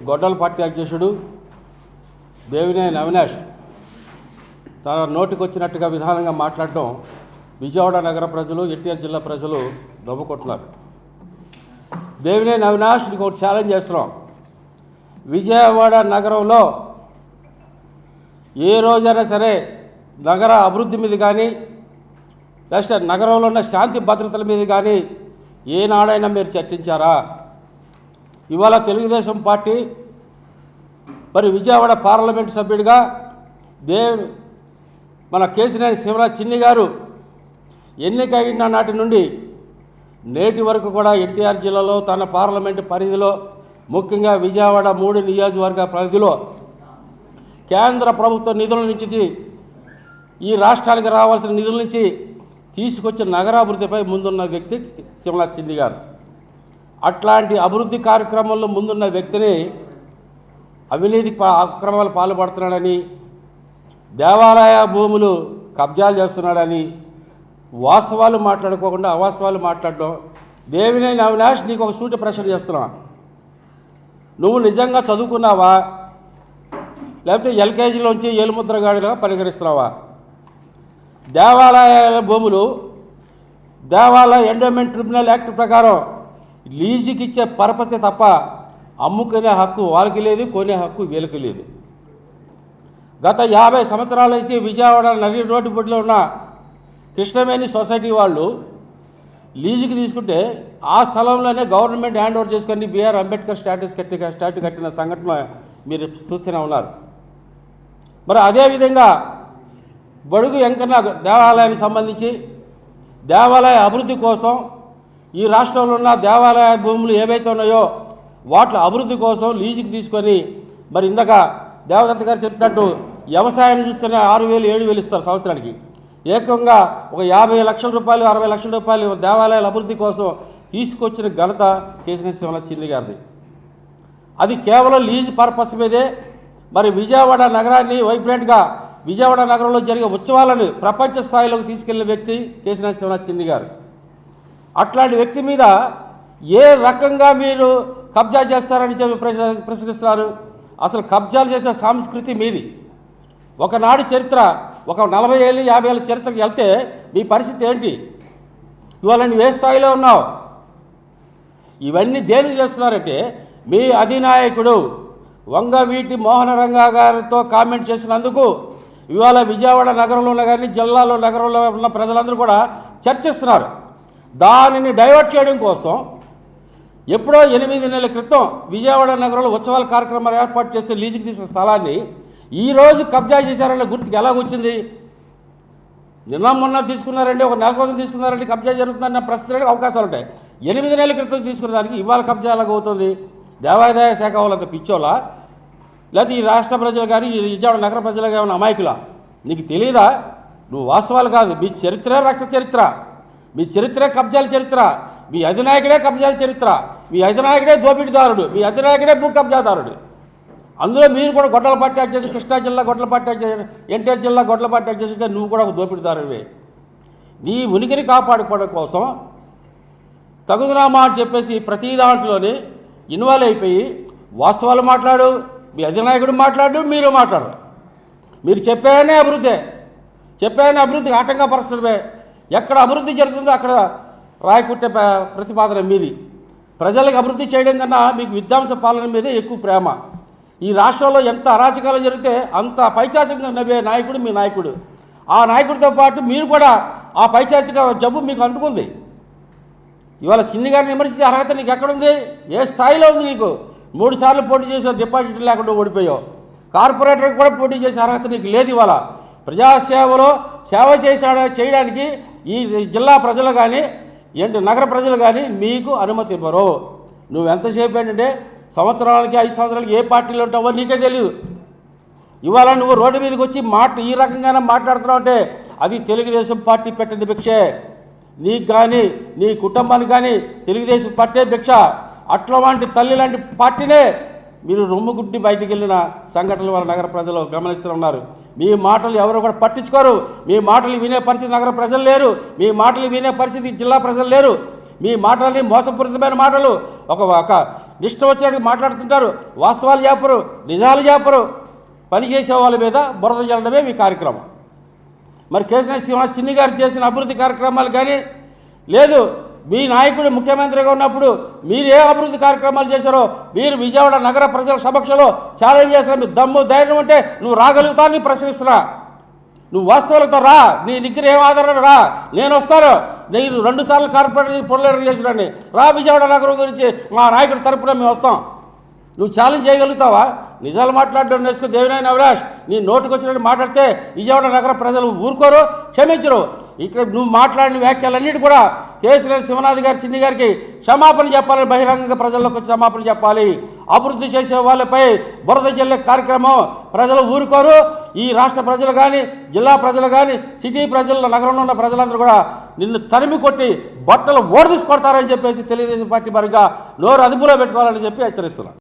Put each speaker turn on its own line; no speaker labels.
గొడ్డల party అధ్యక్షుడు దేవినేని అవినాష్ తన నోటికొచ్చినట్టుగా విధానంగా మాట్లాడటం విజయవాడ నగర ప్రజలు, ఎన్టీఆర్ జిల్లా ప్రజలు నవ్వుకుంటున్నారు. దేవినేని అవినాష్ నీకు ఒక ఛాలెంజ్ చేస్తున్నాం. విజయవాడ నగరంలో ఏ రోజైనా సరే నగర అభివృద్ధి మీద కానీ లేకపోతే నగరంలో ఉన్న శాంతి భద్రతల మీద కానీ ఏనాడైనా మీరు చర్చించారా? ఇవాళ తెలుగుదేశం పార్టీ మరి విజయవాడ పార్లమెంటు సభ్యుడిగా మన కేశినేని శివరాజ్ చిన్ని గారు ఎన్నికైన నాటి నుండి నేటి వరకు కూడా ఎన్టీఆర్ జిల్లాలో తన పార్లమెంటు పరిధిలో ముఖ్యంగా విజయవాడ 3 నియోజకవర్గ పరిధిలో కేంద్ర ప్రభుత్వ నిధుల నుంచి ఈ రాష్ట్రానికి రావాల్సిన నిధుల నుంచి తీసుకొచ్చిన నగరాభివృద్ధిపై ముందున్న వ్యక్తి శివరాజ్ చిన్ని గారు. అట్లాంటి అభివృద్ధి కార్యక్రమంలో ముందున్న వ్యక్తిని అవినీతి అక్రమాలు పాల్పడుతున్నాడని, దేవాలయ భూములు కబ్జాలు చేస్తున్నాడని వాస్తవాలు మాట్లాడుకోకుండా అవాస్తవాలు మాట్లాడడం. దేవినేని అవినాష్ నీకు ఒక సూటి ప్రశ్న చేస్తున్నా. నువ్వు నిజంగా చదువుకున్నావా లేకపోతే ఎల్కేజీలోంచి ఏలుముద్రగాడిగా పరిగణిస్తున్నావా? దేవాలయాల భూములు దేవాలయ ఎండోమెంట్ ట్రిబ్యునల్ యాక్ట్ ప్రకారం లీజుకి ఇచ్చే పరపతి తప్ప అమ్ముకునే హక్కు వాళ్ళకి లేదు, కొనే హక్కు వీళ్ళకి లేదు. గత 50 సంవత్సరాల నుంచి విజయవాడ నడి రోడ్డు బొడ్డులో ఉన్న కృష్ణవేణి సొసైటీ వాళ్ళు లీజుకి తీసుకుంటే ఆ స్థలంలోనే గవర్నమెంట్ హ్యాండ్ ఓవర్ చేసుకొని బిఆర్ అంబేద్కర్ స్టాట్యూ కట్టిన సంఘటన మీరు చూస్తూనే ఉన్నారు. మరి అదేవిధంగా బడుగు వెంకన్న దేవాలయానికి సంబంధించి దేవాలయ అభివృద్ధి కోసం ఈ రాష్ట్రంలో ఉన్న దేవాలయ భూములు ఏవైతే ఉన్నాయో వాటి అభివృద్ధి కోసం లీజుకి తీసుకొని మరి ఇందాక దేవదత్త గారు చెప్పినట్టు వ్యవసాయాన్ని చూస్తేనే 6,000 7,000 ఇస్తారు సంవత్సరానికి. ఏకంగా ఒక 50 లక్షల రూపాయలు 60 లక్షల రూపాయలు దేవాలయాల అభివృద్ధి కోసం తీసుకొచ్చిన ఘనత కేశినేని శివరాజ్ చిన్ని గారిది. అది కేవలం లీజ్ పర్పస్ మీదే. మరి విజయవాడ నగరాన్ని వైబ్రెంట్గా విజయవాడ నగరంలో జరిగే ఉత్సవాలను ప్రపంచ స్థాయిలోకి తీసుకెళ్లిన వ్యక్తి కేశినేని శివరాజ్ చిన్ని గారు. అట్లాంటి వ్యక్తి మీద ఏ రకంగా మీరు కబ్జా చేస్తారని చెప్పి ప్రశ్నిస్తున్నారు? అసలు కబ్జాలు చేసే సంస్కృతి మీది. ఒకనాడు చరిత్ర, ఒక 40 ఏళ్ళు 50 ఏళ్ళ చరిత్రకు వెళ్తే మీ పరిస్థితి ఏంటి? ఇవాళ నువ్వు ఏ స్థాయిలో ఉన్నావు? ఇవన్నీ దేనికి చేస్తున్నారంటే మీ అధినాయకుడు వంగవీటి మోహనరంగా గారితో కామెంట్ చేసినందుకు ఇవాళ విజయవాడ నగరంలో ఉన్న కానీ జిల్లాలో నగరంలో ఉన్న ప్రజలందరూ కూడా చర్చిస్తున్నారు. దానిని డైవర్ట్ చేయడం కోసం ఎప్పుడో 8 నెలల క్రితం విజయవాడ నగరంలో ఉత్సవాల కార్యక్రమాలు ఏర్పాటు చేస్తే లీజుకి తీసుకున్న స్థలాన్ని ఈరోజు కబ్జా చేశారన్న గుర్తుకు ఎలా వచ్చింది? నిన్న మొన్న తీసుకున్నారండి, ఒక నెల కోసం తీసుకున్నారండి, కబ్జా జరుగుతుందన్న ప్రశ్నలకు అవకాశాలు ఉంటాయి. 8 నెలల క్రితం తీసుకున్న దానికి ఇవాళ కబ్జా ఎలాగవుతుంది? దేవాదాయ శాఖ వాళ్ళంత పిచ్చోలా, లేకపోతే ఈ రాష్ట్ర ప్రజలు కానీ ఈ విజయవాడ నగర ప్రజలు కానీ అమాయకులా? నీకు తెలియదా? నువ్వు వాస్తవాలు కాదు, మీ చరిత్రే రక్త చరిత్ర, మీ చరిత్రే కబ్జాల చరిత్ర, మీ అధినాయకుడే కబ్జాల చరిత్ర, మీ అధినాయకుడే దోపిడీదారుడు, మీ అధినాయకుడే భూ కబ్జాదారుడు. అందులో మీరు కూడా గొడ్డల పార్టీ అధ్యక్షుడు, కృష్ణా జిల్లా గొడ్డల పార్టీ అధ్యక్షుడు, ఎన్టీఆర్ జిల్లా గొడ్డల పార్టీ అధ్యక్షుడిగా నువ్వు కూడా ఒక దోపిడీదారుడివే. నీ ఉనికిని కాపాడుకోవడం కోసం తగుదనామా అని చెప్పేసి ప్రతి దాంట్లోనే ఇన్వాల్వ్ అయిపోయి వాస్తవాలు మాట్లాడు, మీ అధినాయకుడు మాట్లాడు, మీరు మాట్లాడరు. మీరు చెప్పేనే అభివృద్ధికి ఆటంకపరచడమే. ఎక్కడ అభివృద్ధి జరుగుతుందో అక్కడ రాయకుట్టే ప్రతిపాదన మీది. ప్రజలకు అభివృద్ధి చేయడం కన్నా మీకు విధ్వంస పాలన మీదే ఎక్కువ ప్రేమ. ఈ రాష్ట్రంలో ఎంత అరాచకాలు జరిగితే అంత పైచాచికంగా నవ్వే నాయకుడు మీ నాయకుడు. ఆ నాయకుడితో పాటు మీరు కూడా ఆ పైచాచిక జబ్బు మీకు అంటుకుంది. ఇవాళ చిన్ని గారిని విమర్శించే అర్హత నీకు ఎక్కడుంది? ఏ స్థాయిలో ఉంది నీకు? 3 సార్లు పోటీ చేసే డిపాజిట్ లేకుండా ఓడిపోయావు. కార్పొరేటర్కి కూడా పోటీ చేసే అర్హత నీకు లేదు. ఇవాళ ప్రజాసేవలో సేవ చేయడానికి ఈ జిల్లా ప్రజలు కానీ నగర ప్రజలు కానీ మీకు అనుమతి ఇవ్వరు. నువ్వు ఎంతసేపు ఏంటంటే సంవత్సరాలకి 5 సంవత్సరాలకి ఏ పార్టీలో ఉంటావో నీకే తెలియదు. ఇవాళ నువ్వు రోడ్డు మీదకి వచ్చి ఈ రకంగానే మాట్లాడుతున్నావు అంటే అది తెలుగుదేశం పార్టీ పెట్టిన భిక్షే. నీకు కానీ నీ కుటుంబానికి కానీ తెలుగుదేశం పట్టే భిక్ష. అట్లాంటి తల్లి లాంటి పార్టీనే మీరు రొమ్ముగుడ్డి బయటికి వెళ్ళిన సంఘటనల వల్ల నగర ప్రజలు గమనిస్తున్నారు. మీ మాటలు ఎవరు కూడా పట్టించుకోరు. మీ మాటలు వినే పరిస్థితి నగర ప్రజలు లేరు. మీ మాటలు వినే పరిస్థితి జిల్లా ప్రజలు లేరు. మీ మాటలని మోసపూరితమైన మాటలు, ఒక ఇష్టం వచ్చినట్టు మాట్లాడుతుంటారు, వాస్తవాలు చెప్పరు, నిజాలు చెప్పరు. పనిచేసే వాళ్ళ మీద బురద చల్లడమే మీ కార్యక్రమం. మరి కేశినేని శ్రీనివాస్ చిన్ని గారు చేసిన అభివృద్ధి కార్యక్రమాలు కానీ లేదు, మీ నాయకుడు ముఖ్యమంత్రిగా ఉన్నప్పుడు మీరు ఏ అభివృద్ధి కార్యక్రమాలు చేశారో మీరు విజయవాడ నగర ప్రజల సమక్షంలో ఛాలెంజ్ చేసిన మీ దమ్ము ధైర్యం ఉంటే నువ్వు రాగలుగుతావు, నీ ప్రశ్నిస్తున్నా. నువ్వు వాస్తవాలతో రా, నీ దగ్గర ఏం ఆధారం రా, నేను వస్తాను. నేను 2 సార్లు కార్పొరేటర్ పొరలేటర్ చేసినాన్ని రా, విజయవాడ నగరం గురించి మా నాయకుడి తరపున మేము వస్తాం. నువ్వు ఛాలెంజ్ చేయగలుగుతావా? నిజాలు మాట్లాడడం నేర్చుకో. దేవినేని అవినాష్, నీ నోటుకు వచ్చినట్టు మాట్లాడితే విజయవాడ నగర ప్రజలు ఊరుకోరు, క్షమించరు. ఇక్కడ నువ్వు మాట్లాడిన వ్యాఖ్యలన్నిటి కూడా కేశినేని శివనాథ్ గారు చిన్ని గారికి క్షమాపణ చెప్పాలని, బహిరంగంగా ప్రజల్లోకి వచ్చి క్షమాపణ చెప్పాలి. అభివృద్ధి చేసే వాళ్ళపై బురద జల్లే కార్యక్రమం ప్రజలు ఊరుకోరు. ఈ రాష్ట్ర ప్రజలు కానీ, జిల్లా ప్రజలు కానీ, సిటీ ప్రజలు, నగరంలో ఉన్న ప్రజలందరూ కూడా నిన్ను తరిమి కొట్టి బట్టలు ఓడదీసి కొడతారని చెప్పేసి తెలుగుదేశం పార్టీ పరంగా నోరు అదుపులో పెట్టుకోవాలని చెప్పి హెచ్చరిస్తున్నాను.